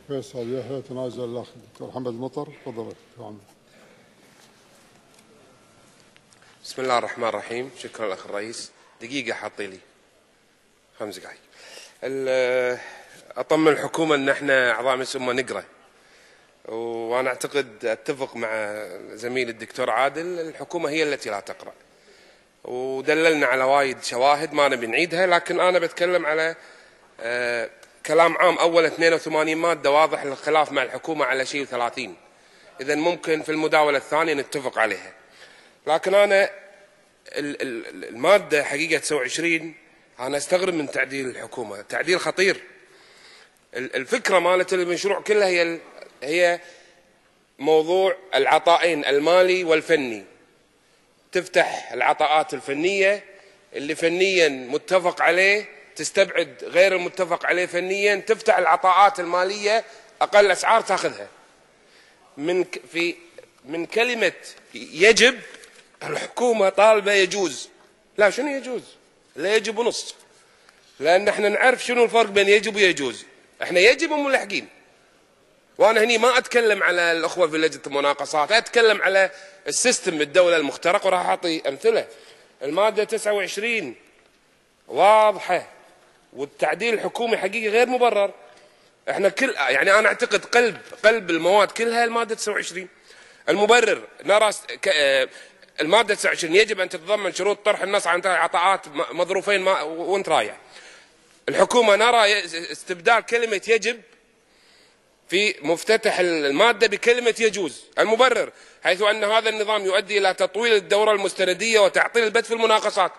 فيصل يحيى تنازل الأخ الدكتور محمد مطر. تفضل. بسم الله الرحمن الرحيم. شكرا الأخ الرئيس. دقيقة حاطي لي 5 دقائق. أطمن الحكومة أن احنا أعضاء مجلس الأمة نقرأ، وأنا أعتقد أتفق مع زميلي الدكتور عادل، الحكومة هي التي لا تقرأ، ودللنا على وايد شواهد ما نبي نعيدها، لكن أنا بتكلم على كلام عام. أول 82 مادة واضح الخلاف مع الحكومة على شيء 30، إذا ممكن في المداولة الثانية نتفق عليها. لكن أنا المادة حقيقة 29 أنا أستغرب من تعديل الحكومة، تعديل خطير. الفكرة مالت المشروع كلها هي موضوع العطائين المالي والفني. تفتح العطاءات الفنية اللي فنيا متفق عليه، تستبعد غير المتفق عليه فنيا، تفتح العطاءات المالية أقل أسعار تأخذها. من كلمة يجب الحكومة طالبة يجوز. لا، شنو يجوز؟ لا، يجب ونص، لأن احنا نعرف شنو الفرق بين يجب ويجوز. احنا يجب وملحقين. وانا هني ما اتكلم على الاخوه في لجنه المناقصات، اتكلم على السيستم الدوله المخترق، وراح اعطي امثله. الماده 29 واضحه، والتعديل الحكومي حقيقي غير مبرر. احنا يعني انا اعتقد قلب المواد كلها الماده 29. المبرر نرى الماده 29 يجب ان تتضمن شروط طرح النص عن عطاءات مظروفين وانت رايح. الحكومه نرى استبدال كلمه يجب في مفتتح المادة بكلمة يجوز. المبرر حيث أن هذا النظام يؤدي إلى تطويل الدورة المستندية وتعطيل البث في المناقصات.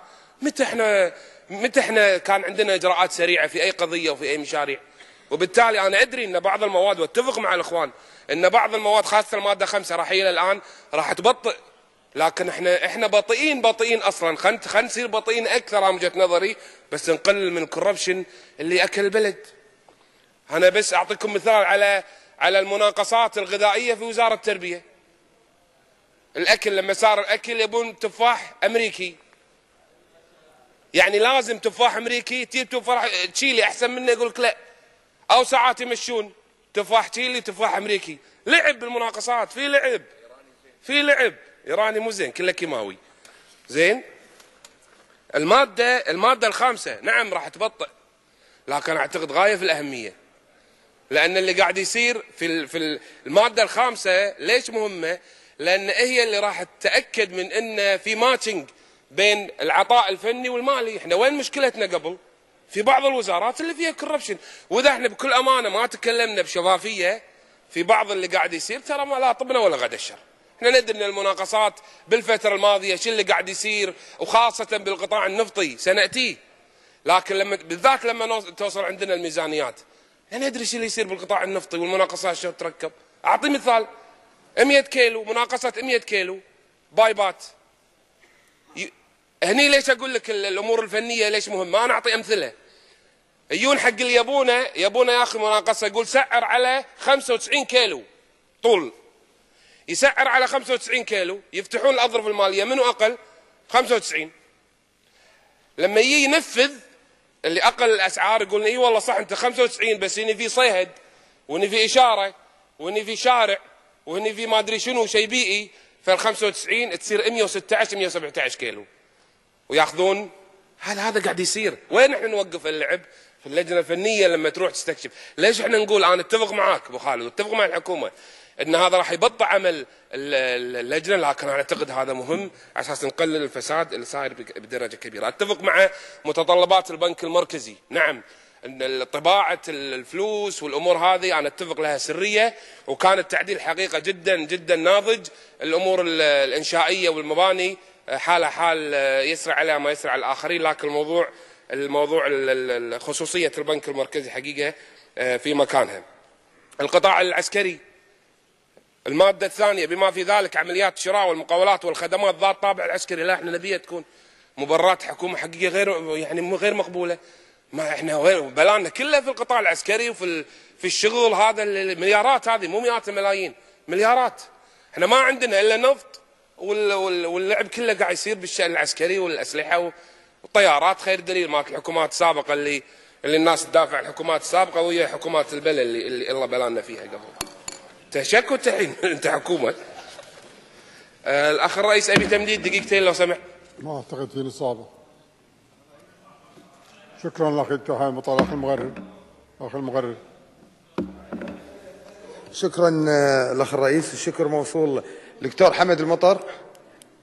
متى احنا كان عندنا إجراءات سريعة في أي قضية وفي أي مشاريع؟ وبالتالي أنا أدري أن بعض المواد، واتفق مع الإخوان أن بعض المواد خاصة المادة 5 راح إلى الآن راح تبطئ، لكن احنا بطيئين أصلا. خلينا نصير بطيئين أكثر من وجهة نظري، بس نقلل من الكوربشن اللي أكل البلد. أنا بس أعطيكم مثال على المناقصات الغذائية في وزارة التربية. الأكل لما صار الأكل يبون تفاح أمريكي، يعني لازم تفاح أمريكي. تجيب تفاح تشيلي أحسن منه، يقول لك لا. أو ساعات يمشون تفاح تشيلي تفاح أمريكي. لعب بالمناقصات، في لعب إيراني مو زين، كله كيماوي. زين. المادة الخامسة نعم راح تبطئ، لكن أعتقد غاية في الأهمية، لأن اللي قاعد يصير في المادة الخامسة ليش مهمة؟ لأن هي اللي راح تتأكد من أن في ماتشنج بين العطاء الفني والمالي. احنا وين مشكلتنا قبل؟ في بعض الوزارات اللي فيها كوربشن، وإذا احنا بكل أمانة ما تكلمنا بشفافية في بعض اللي قاعد يصير، ترى ما لا طبنا ولا غدا الشر. احنا ندري ان المناقصات بالفترة الماضية شو اللي قاعد يصير، وخاصة بالقطاع النفطي سنأتيه، لكن بالذات لما توصل عندنا الميزانيات أنا أدري شو اللي يصير بالقطاع النفطي والمناقصات شو تركب. أعطي مثال: 100 كيلو مناقصة، 100 كيلو بايبات. هني ليش أقول لك الأمور الفنية ليش مهمة؟ أنا أعطي أمثلة. يجون حق اللي يبونه ياخذ مناقصة، يقول سعر على 95 كيلو طول، يسعر على 95 كيلو، يفتحون الأظرف المالية منو أقل؟ 95. لما يجي ينفذ اللي اقل الاسعار يقول اي والله صح انت 95، بس هني في صيهد، وهني في اشاره، وهني في شارع، وهني في ما ادري شنو شيء بيئي، فال 95 تصير 116 117 كيلو وياخذون. هذا قاعد يصير. وين احنا نوقف اللعب؟ في اللجنه الفنيه لما تروح تستكشف. ليش احنا نقول انا اتفق معاك ابو خالد واتفق مع الحكومه ان هذا راح يبطئ عمل اللجنه، لكن انا اعتقد هذا مهم على اساس نقلل الفساد اللي صاير بدرجه كبيره. اتفق مع متطلبات البنك المركزي، نعم ان طباعه الفلوس والامور هذه انا اتفق لها سريه، وكان التعديل حقيقه جدا جدا ناضج. الامور الانشائيه والمباني حال يسرع عليها ما يسرع على الاخرين، لكن الموضوع خصوصيه البنك المركزي حقيقه في مكانها. القطاع العسكري المادة الثانية بما في ذلك عمليات الشراء والمقاولات والخدمات ذات الطابع العسكري. لا، احنا نبيها تكون مبررات حكومة حقيقية غير مقبولة. ما احنا بلاننا كلها في القطاع العسكري وفي الشغل هذا المليارات، هذه مو مئات الملايين، مليارات. احنا ما عندنا الا نفط، واللعب كله قاعد يصير بالشأن العسكري والأسلحة والطيارات. خير دليل مالت الحكومات السابقة اللي الناس تدافع عن الحكومات السابقه وهي حكومات البلد اللي الله بلانا فيها قبل. تشك وتحين انت حكومه. الاخ الرئيس ابي تمديد دقيقتين لو سمحت. ما اعتقد في اصابه. شكرا لك دكتور حامد المطر. اخ المغرد. شكرا الاخ الرئيس. الشكر موصول دكتور حمد المطر.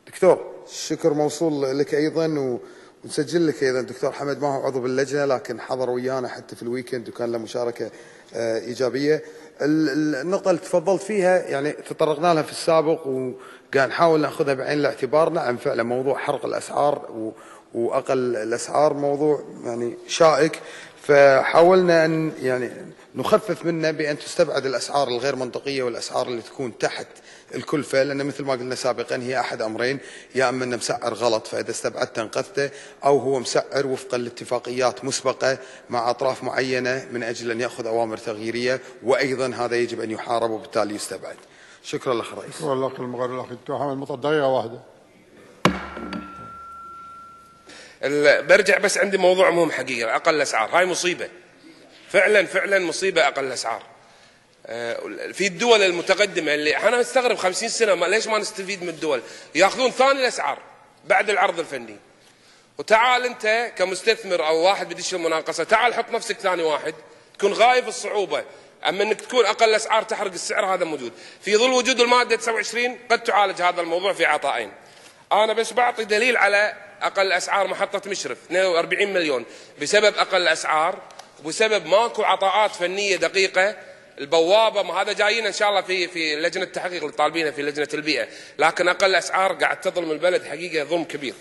دكتور الشكر موصول لك ايضا، ونسجل لك ايضا. دكتور حمد ما هو عضو باللجنه لكن حضر ويانا حتى في الويكند وكان له مشاركه ايجابيه. النقطه اللي تفضلت فيها يعني تطرقنا لها في السابق وقاعد نحاول ناخذها بعين الاعتبار. نعم فعلا موضوع حرق الاسعار واقل الاسعار موضوع يعني شائك، فحاولنا ان يعني نخفف منه بان تستبعد الاسعار الغير منطقيه والاسعار اللي تكون تحت الكلفه، لان مثل ما قلنا سابقا هي احد امرين: يا اما انه مسعر غلط فاذا استبعدته انقذته، او هو مسعر وفقا لاتفاقيات مسبقه مع اطراف معينه من اجل ان ياخذ اوامر تغييريه، وايضا هذا يجب ان يحارب وبالتالي يستبعد. شكرا لك رئيس. شكرا لك المغرد. الاخ دكتور حامد المطر دقيقه واحده. برجع بس عندي موضوع مهم حقيقه. اقل الاسعار هاي مصيبه، فعلا مصيبه. اقل الاسعار في الدول المتقدمه اللي انا مستغرب 50 سنه ليش ما نستفيد من الدول ياخذون ثاني الاسعار بعد العرض الفني. وتعال انت كمستثمر او واحد بديش المناقصه، تعال حط نفسك ثاني واحد، تكون غايب الصعوبه. اما انك تكون اقل اسعار تحرق السعر هذا موجود. في ظل وجود الماده 29 قد تعالج هذا الموضوع في عطائين. انا بس بعطي دليل على اقل اسعار محطه مشرف 42 مليون بسبب اقل الاسعار وبسبب ماكو عطاءات فنيه دقيقه. البوابه ما هذا جايين ان شاء الله في لجنه التحقيق اللي طالبينها في لجنه البيئه، لكن اقل اسعار قاعد تظلم البلد حقيقه ظلم كبير.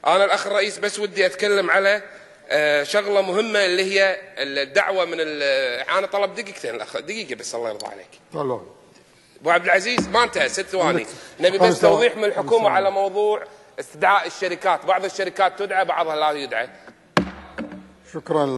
انا الاخ الرئيس بس ودي اتكلم على شغله مهمه اللي هي الدعوه من انا طلب دقيقتين الاخ دقيقه بس الله يرضى عليك. طلع. ابو عبد العزيز ما انتهى 6 ثواني. نبي بس توضيح من الحكومه على موضوع استدعاء الشركات. بعض الشركات تدعى بعضها لا يدعى. شكرا.